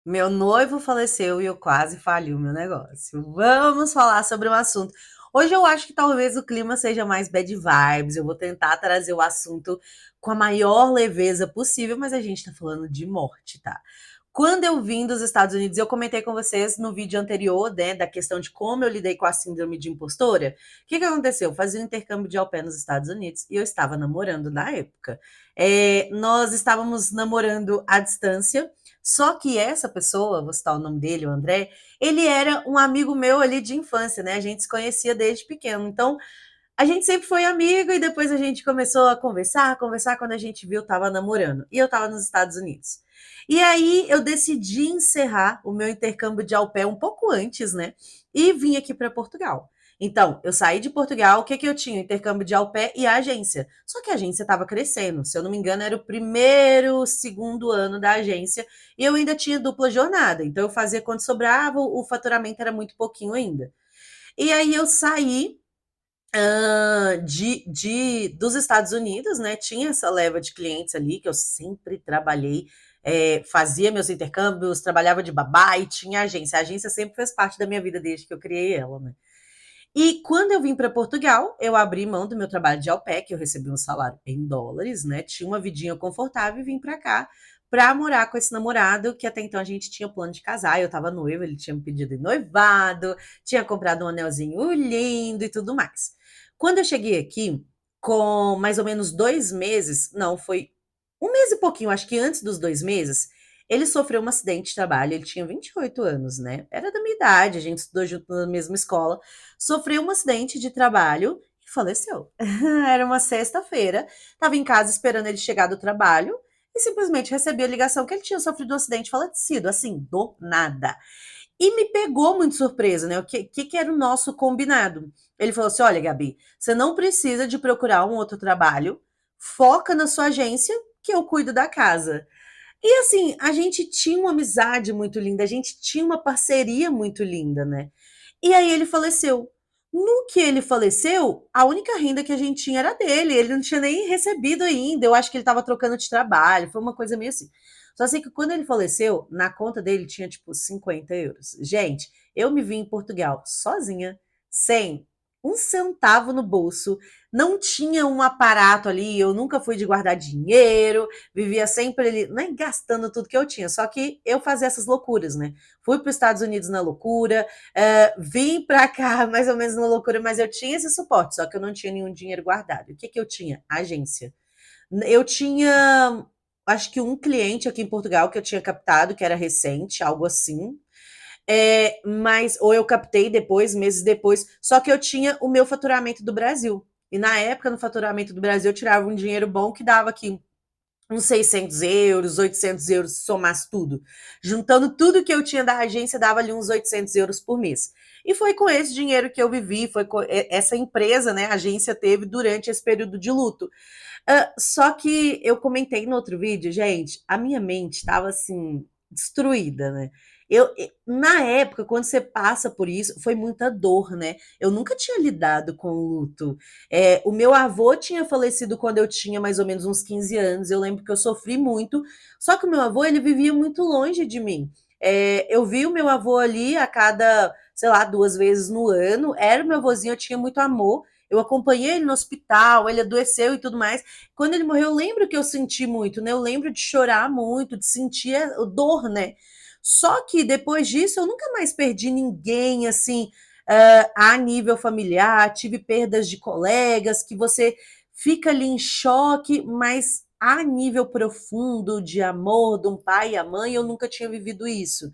Meu noivo faleceu e eu quase falhi o meu negócio. Vamos falar sobre um assunto. Hoje eu acho que talvez o clima seja mais bad vibes. Eu vou tentar trazer o assunto com a maior leveza possível, mas a gente tá falando de morte, tá? Quando eu vim dos Estados Unidos, eu comentei com vocês no vídeo anterior, né, da questão de como eu lidei com a síndrome de impostora. O que que aconteceu? Eu fazia um intercâmbio de au pair nos Estados Unidos e eu estava namorando na época. Nós estávamos namorando à distância, só que essa pessoa, vou citar o nome dele, o André, ele era um amigo meu ali de infância, né? A gente se conhecia desde pequeno. Então, a gente sempre foi amigo e depois a gente começou a conversar quando a gente viu, tava namorando. E eu tava nos Estados Unidos. E aí eu decidi encerrar o meu intercâmbio de au pair um pouco antes, né? E vim aqui para Portugal. Então, eu saí de Portugal, o que que eu tinha? O intercâmbio de au pair e a agência. Só que a agência estava crescendo. Se eu não me engano, era o primeiro, segundo ano da agência e eu ainda tinha dupla jornada. Então, eu fazia quando sobrava, o faturamento era muito pouquinho ainda. E aí eu saí dos Estados Unidos, né? Tinha essa leva de clientes ali que eu sempre trabalhei, fazia meus intercâmbios, trabalhava de babá e tinha agência. A agência sempre fez parte da minha vida desde que eu criei ela, né? E quando eu vim para Portugal, eu abri mão do meu trabalho de au pair, que eu recebi um salário em dólares, né? Tinha uma vidinha confortável e vim para cá para morar com esse namorado, que até então a gente tinha plano de casar. Eu estava noiva, ele tinha me pedido em noivado, tinha comprado um anelzinho lindo e tudo mais. Quando eu cheguei aqui, com mais ou menos 2 meses, não, foi um mês e pouquinho, acho que antes dos 2 meses, ele sofreu um acidente de trabalho. Ele tinha 28 anos, né? Era da minha idade, a gente estudou junto na mesma escola. Sofreu um acidente de trabalho e faleceu. Era uma sexta-feira, estava em casa esperando ele chegar do trabalho e simplesmente recebi a ligação que ele tinha sofrido um acidente falecido, assim, do nada. E me pegou muito surpresa, né? O que era o nosso combinado? Ele falou assim: olha, Gabi, você não precisa de procurar um outro trabalho, foca na sua agência que eu cuido da casa. E assim, a gente tinha uma amizade muito linda, a gente tinha uma parceria muito linda, né? E aí ele faleceu. No que ele faleceu, a única renda que a gente tinha era dele. Ele não tinha nem recebido ainda. Eu acho que ele estava trocando de trabalho. Foi uma coisa meio assim. Só sei que quando ele faleceu, na conta dele tinha tipo 50 euros. Gente, eu me vi em Portugal sozinha, sem um centavo no bolso. Não tinha um aparato ali. Eu nunca fui de guardar dinheiro. Vivia sempre ali, nem gastando tudo que eu tinha. Só que eu fazia essas loucuras, né? Fui para os Estados Unidos na loucura, vim para cá mais ou menos na loucura, mas eu tinha esse suporte, só que eu não tinha nenhum dinheiro guardado. O que que eu tinha? Agência. Eu tinha, acho que um cliente aqui em Portugal que eu tinha captado, que era recente, algo assim. Mas, ou eu captei depois, meses depois, só que eu tinha o meu faturamento do Brasil. E na época, no faturamento do Brasil, eu tirava um dinheiro bom que dava aqui uns 600 euros, 800 euros, se somasse tudo. Juntando tudo que eu tinha da agência, dava ali uns 800 euros por mês. E foi com esse dinheiro que eu vivi, foi com essa empresa, né, a agência teve durante esse período de luto. Só que eu comentei no outro vídeo, gente, a minha mente estava assim, destruída, né? Na época, quando você passa por isso, foi muita dor, né? Eu nunca tinha lidado com luto. O meu avô tinha falecido quando eu tinha mais ou menos uns 15 anos. Eu lembro que eu sofri muito. Só que o meu avô, ele vivia muito longe de mim. Eu vi o meu avô ali a cada, sei lá, 2 vezes no ano. Era o meu avôzinho, eu tinha muito amor. Eu acompanhei ele no hospital, ele adoeceu e tudo mais. Quando ele morreu, eu lembro que eu senti muito, né? Eu lembro de chorar muito, de sentir a dor, né? Só que depois disso, eu nunca mais perdi ninguém, assim, a nível familiar. Tive perdas de colegas que você fica ali em choque, mas a nível profundo de amor de um pai e a mãe, eu nunca tinha vivido isso.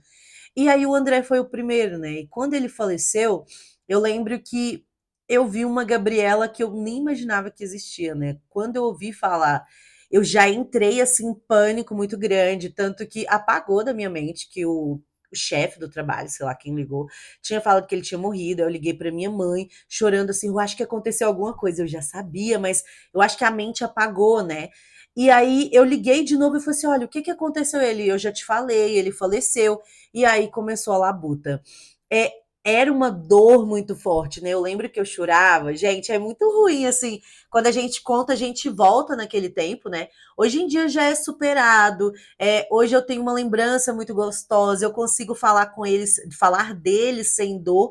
E aí o André foi o primeiro, né? E quando ele faleceu, eu lembro que eu vi uma Gabriela que eu nem imaginava que existia, né? Quando eu ouvi falar, eu já entrei assim em pânico muito grande, tanto que apagou da minha mente que o chefe do trabalho, sei lá quem ligou, tinha falado que ele tinha morrido. Eu liguei para minha mãe, chorando assim, eu acho que aconteceu alguma coisa. Eu já sabia, mas eu acho que a mente apagou, né? E aí eu liguei de novo e falei assim: olha, o que que aconteceu? Ele, eu já te falei, ele faleceu. E aí começou a labuta. É, era uma dor muito forte, né? Eu lembro que eu chorava. Gente, é muito ruim, assim, quando a gente conta, a gente volta naquele tempo, né? Hoje em dia já é superado. Hoje eu tenho uma lembrança muito gostosa, eu consigo falar com eles, falar deles sem dor.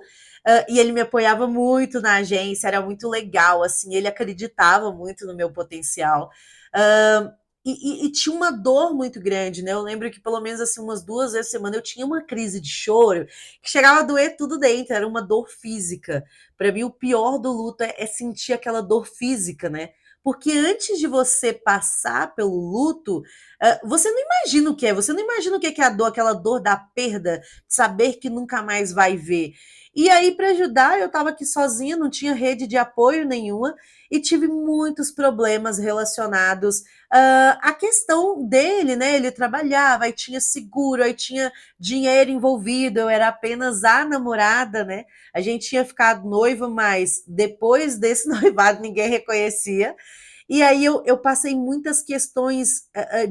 E ele me apoiava muito na agência, era muito legal, assim, ele acreditava muito no meu potencial. Uh, e tinha uma dor muito grande, né? Eu lembro que pelo menos assim, umas 2 vezes por semana eu tinha uma crise de choro que chegava a doer tudo dentro, era uma dor física. Para mim, o pior do luto é sentir aquela dor física, né? Porque antes de você passar pelo luto, você não imagina o que é, você não imagina o que é a dor, aquela dor da perda, de saber que nunca mais vai ver. E aí, para ajudar, eu estava aqui sozinha, não tinha rede de apoio nenhuma e tive muitos problemas relacionados à questão dele, né? Ele trabalhava, aí tinha seguro, aí tinha dinheiro envolvido, eu era apenas a namorada, né? A gente tinha ficado noiva, mas depois desse noivado ninguém reconhecia. E aí eu passei muitas questões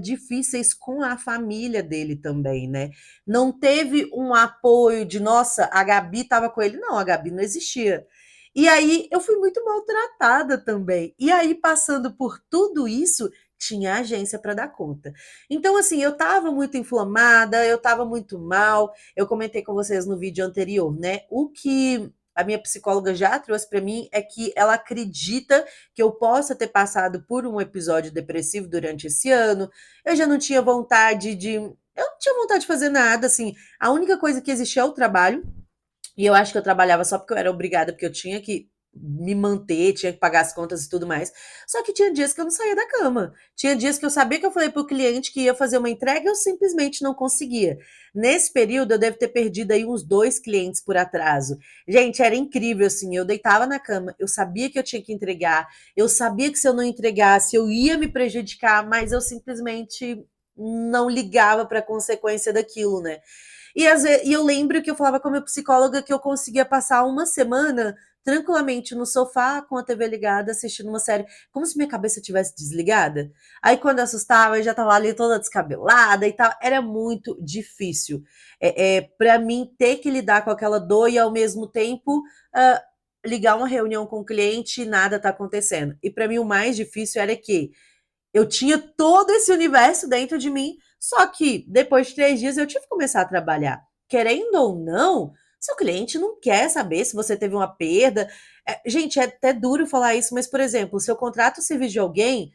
difíceis com a família dele também, né? Não teve um apoio de, nossa, a Gabi estava com ele. Não, a Gabi não existia. E aí eu fui muito maltratada também. E aí, passando por tudo isso, tinha agência para dar conta. Então, assim, eu estava muito inflamada, eu estava muito mal. Eu comentei com vocês no vídeo anterior, né? O que a minha psicóloga já trouxe para mim é que ela acredita que eu possa ter passado por um episódio depressivo durante esse ano. Eu já não tinha vontade de. Eu não tinha vontade de fazer nada, assim. A única coisa que existia é o trabalho. E eu acho que eu trabalhava só porque eu era obrigada, porque eu tinha que me manter, tinha que pagar as contas e tudo mais. Só que tinha dias que eu não saía da cama. Tinha dias que eu sabia que eu falei para o cliente que ia fazer uma entrega e eu simplesmente não conseguia. Nesse período, eu devo ter perdido aí uns 2 clientes por atraso. Gente, era incrível, assim. Eu deitava na cama, eu sabia que eu tinha que entregar, eu sabia que se eu não entregasse, eu ia me prejudicar, mas eu simplesmente não ligava para a consequência daquilo, né? E eu lembro que eu falava com a minha psicóloga que eu conseguia passar uma semana tranquilamente no sofá com a TV ligada, assistindo uma série, como se minha cabeça tivesse desligada. Aí quando eu assustava, eu já estava ali toda descabelada e tal. Era muito difícil. Para mim, ter que lidar com aquela dor e ao mesmo tempo ligar uma reunião com o cliente e nada tá acontecendo. E para mim, o mais difícil era que eu tinha todo esse universo dentro de mim, só que depois de 3 dias eu tive que começar a trabalhar. Querendo ou não, seu cliente não quer saber se você teve uma perda. Gente, é até duro falar isso, mas, por exemplo, o seu contrato civil de alguém,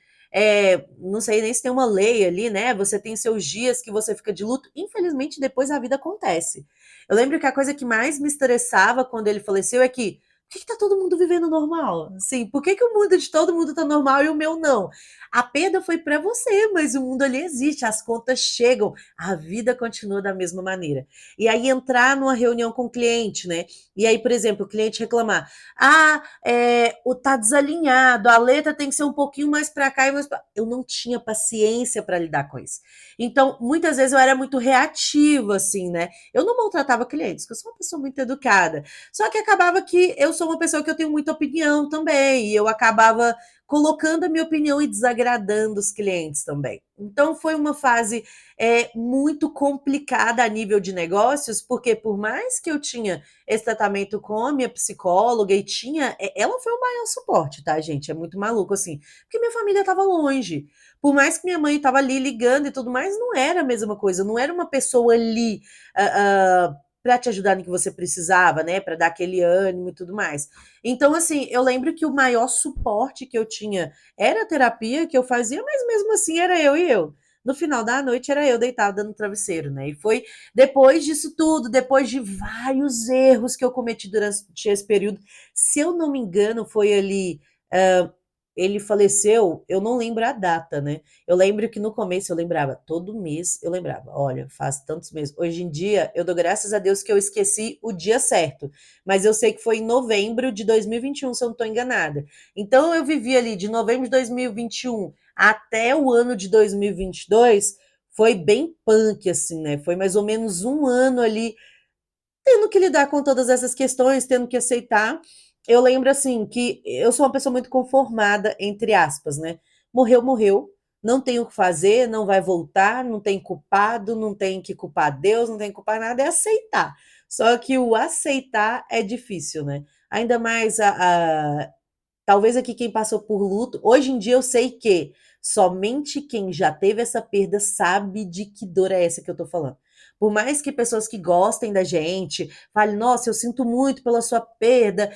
não sei nem se tem uma lei ali, né? Você tem seus dias que você fica de luto. Infelizmente, depois a vida acontece. Eu lembro que a coisa que mais me estressava quando ele faleceu é que por que tá todo mundo vivendo normal? Assim, por que o mundo de todo mundo tá normal e o meu não? A perda foi para você, mas o mundo ali existe, as contas chegam, a vida continua da mesma maneira. E aí entrar numa reunião com o cliente, né? E aí, por exemplo, o cliente reclamar: tá desalinhado, a letra tem que ser um pouquinho mais para cá e mais pra... Eu não tinha paciência para lidar com isso. Então, muitas vezes eu era muito reativa, assim, né? Eu não maltratava clientes, porque eu sou uma pessoa muito educada. Só que acabava que eu sou uma pessoa que eu tenho muita opinião também, e eu acabava colocando a minha opinião e desagradando os clientes também. Então foi uma fase muito complicada a nível de negócios, porque por mais que eu tinha esse tratamento com a minha psicóloga e tinha, ela foi o maior suporte, tá, gente? É muito maluco assim, porque minha família estava longe. Por mais que minha mãe estava ali ligando e tudo mais, não era a mesma coisa, não era uma pessoa ali para te ajudar no que você precisava, né? Para dar aquele ânimo e tudo mais. Então, assim, eu lembro que o maior suporte que eu tinha era a terapia que eu fazia, mas mesmo assim era eu e eu. No final da noite era eu deitada no travesseiro, né? E foi depois disso tudo, depois de vários erros que eu cometi durante esse período. Se eu não me engano, foi ali. Ele faleceu, eu não lembro a data, né? Eu lembro que no começo eu lembrava, todo mês eu lembrava, olha, faz tantos meses. Hoje em dia, eu dou graças a Deus que eu esqueci o dia certo, mas eu sei que foi em novembro de 2021, se eu não estou enganada. Então, eu vivi ali de novembro de 2021 até o ano de 2022, foi bem punk, assim, né? Foi mais ou menos um ano ali tendo que lidar com todas essas questões, tendo que aceitar. Eu lembro assim que eu sou uma pessoa muito conformada, entre aspas, né? Morreu, morreu. não tem o que fazer, não vai voltar, não tem culpado, não tem que culpar Deus, não tem que culpar nada, é aceitar. Só que o aceitar é difícil, né? Ainda mais talvez aqui quem passou por luto, hoje em dia eu sei que somente quem já teve essa perda sabe de que dor é essa que eu tô falando. Por mais que pessoas que gostem da gente falem, nossa, eu sinto muito pela sua perda,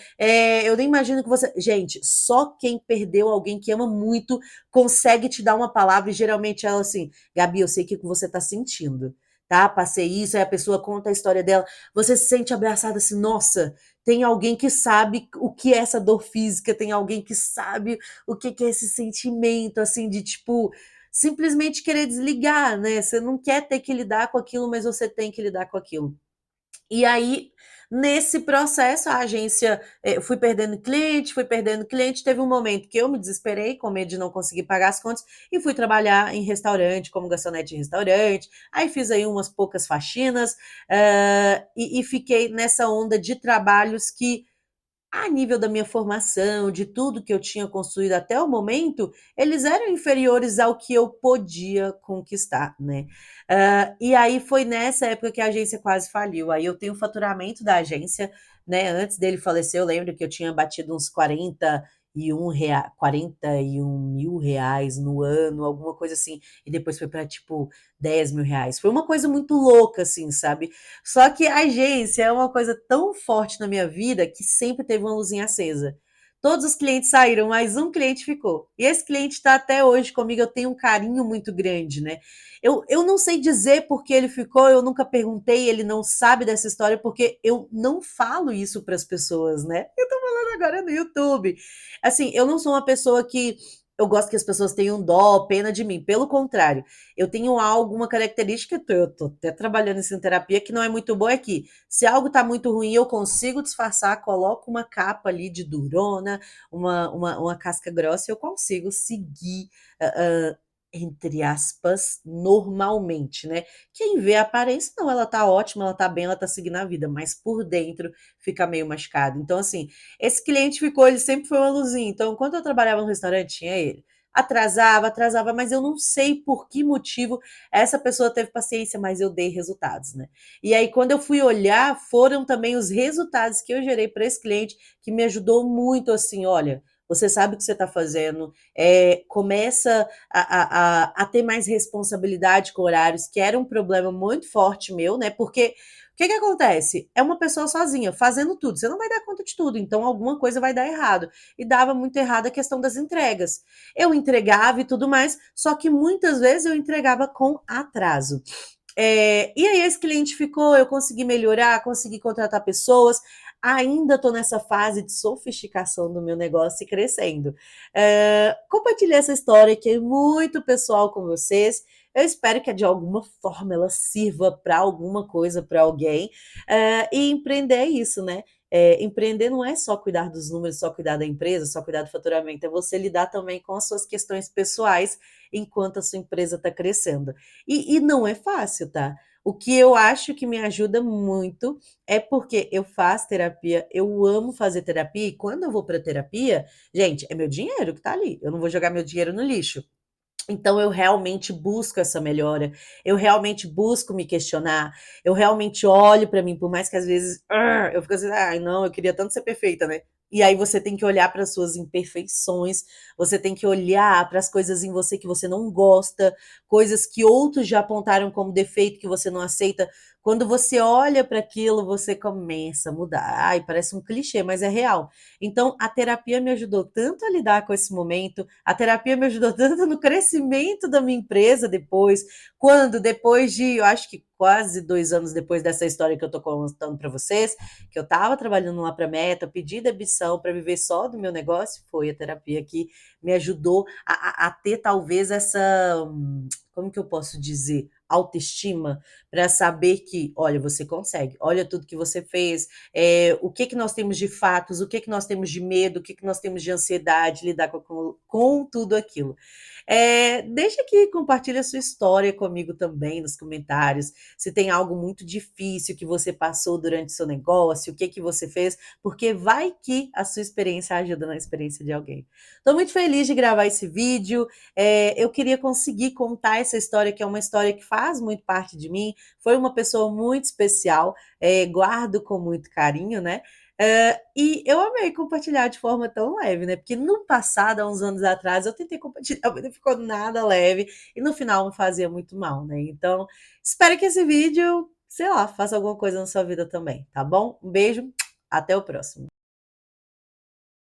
eu nem imagino que você. Gente, só quem perdeu alguém que ama muito consegue te dar uma palavra e geralmente ela assim, Gabi, eu sei o que você tá sentindo, tá? Passei isso, aí a pessoa conta a história dela, você se sente abraçada assim, nossa, tem alguém que sabe o que é essa dor física, tem alguém que sabe o que é esse sentimento, assim, de tipo, simplesmente querer desligar, né? Você não quer ter que lidar com aquilo, mas você tem que lidar com aquilo. E aí, nesse processo, a agência, fui perdendo cliente. Teve um momento que eu me desesperei, com medo de não conseguir pagar as contas, e fui trabalhar em restaurante, como garçonete em restaurante. Aí fiz aí umas poucas faxinas, e fiquei nessa onda de trabalhos que a nível da minha formação, de tudo que eu tinha construído até o momento, eles eram inferiores ao que eu podia conquistar, né? E aí foi nessa época que a agência quase faliu. Aí eu tenho o faturamento da agência, né? Antes dele falecer, eu lembro que eu tinha batido uns 41 mil reais no ano, alguma coisa assim, e depois foi para tipo 10 mil reais. Foi uma coisa muito louca, assim, sabe? Só que a agência é uma coisa tão forte na minha vida que sempre teve uma luzinha acesa. Todos os clientes saíram, mas um cliente ficou. E esse cliente está até hoje comigo, eu tenho um carinho muito grande, né? Eu não sei dizer por que ele ficou, eu nunca perguntei, ele não sabe dessa história, porque eu não falo isso para as pessoas, né? Eu tô falando agora no YouTube. Assim, eu não sou uma pessoa que. Eu gosto que as pessoas tenham dó, pena de mim. Pelo contrário, eu tenho algo, uma característica, eu tô até trabalhando isso em terapia, que não é muito boa, é que se algo tá muito ruim, eu consigo disfarçar, coloco uma capa ali de durona, uma casca grossa, e eu consigo seguir, entre aspas, normalmente, né? Quem vê a aparência, não, ela tá ótima, ela tá bem, ela tá seguindo a vida, mas por dentro fica meio machucado. Então, assim, esse cliente ficou, ele sempre foi uma luzinha. Então, enquanto eu trabalhava no restaurante, tinha ele. Atrasava, mas eu não sei por que motivo essa pessoa teve paciência, mas eu dei resultados, né? E aí, quando eu fui olhar, foram também os resultados que eu gerei para esse cliente, que me ajudou muito, assim, olha, você sabe o que você está fazendo, começa a ter mais responsabilidade com horários, que era um problema muito forte meu, né? Porque o que acontece? É uma pessoa sozinha, fazendo tudo. Você não vai dar conta de tudo, então alguma coisa vai dar errado. E dava muito errado a questão das entregas. Eu entregava e tudo mais, só que muitas vezes eu entregava com atraso. E aí esse cliente ficou, eu consegui melhorar, consegui contratar pessoas, ainda estou nessa fase de sofisticação do meu negócio e crescendo. Compartilhei essa história que é muito pessoal com vocês. Eu espero que de alguma forma ela sirva para alguma coisa, para alguém. E empreender é isso, né? Empreender não é só cuidar dos números, só cuidar da empresa, só cuidar do faturamento, é você lidar também com as suas questões pessoais enquanto a sua empresa está crescendo. E não é fácil, tá? O que eu acho que me ajuda muito é porque eu faço terapia, eu amo fazer terapia, e quando eu vou para terapia, gente, é meu dinheiro que tá ali. Eu não vou jogar meu dinheiro no lixo. Então eu realmente busco essa melhora, eu realmente busco me questionar, eu realmente olho para mim, por mais que às vezes eu fico assim, ai não, eu queria tanto ser perfeita, né? E aí você tem que olhar para as suas imperfeições, você tem que olhar para as coisas em você que você não gosta, coisas que outros já apontaram como defeito que você não aceita. Quando você olha para aquilo, você começa a mudar. Ai, parece um clichê, mas é real. Então, a terapia me ajudou tanto a lidar com esse momento, a terapia me ajudou tanto no crescimento da minha empresa depois, quando depois de, eu acho que quase 2 anos depois dessa história que eu estou contando para vocês, que eu estava trabalhando lá para Meta, pedi demissão para viver só do meu negócio, foi a terapia que me ajudou a ter talvez essa, como que eu posso dizer, autoestima, para saber que, olha, você consegue, olha tudo que você fez, o que que nós temos de fatos, o que que nós temos de medo, o que que nós temos de ansiedade, lidar com tudo aquilo. Deixa aqui, compartilha a sua história comigo também nos comentários. Se tem algo muito difícil que você passou durante o seu negócio, o que que você fez, porque vai que a sua experiência ajuda na experiência de alguém. Estou muito feliz de gravar esse vídeo. Eu queria conseguir contar essa história, que é uma história que faz muito parte de mim. Foi uma pessoa muito especial, guardo com muito carinho, né? E eu amei compartilhar de forma tão leve, né? Porque no passado, há uns anos atrás, eu tentei compartilhar, mas não ficou nada leve e no final me fazia muito mal, né? Então, espero que esse vídeo, sei lá, faça alguma coisa na sua vida também, tá bom? Um beijo, até o próximo.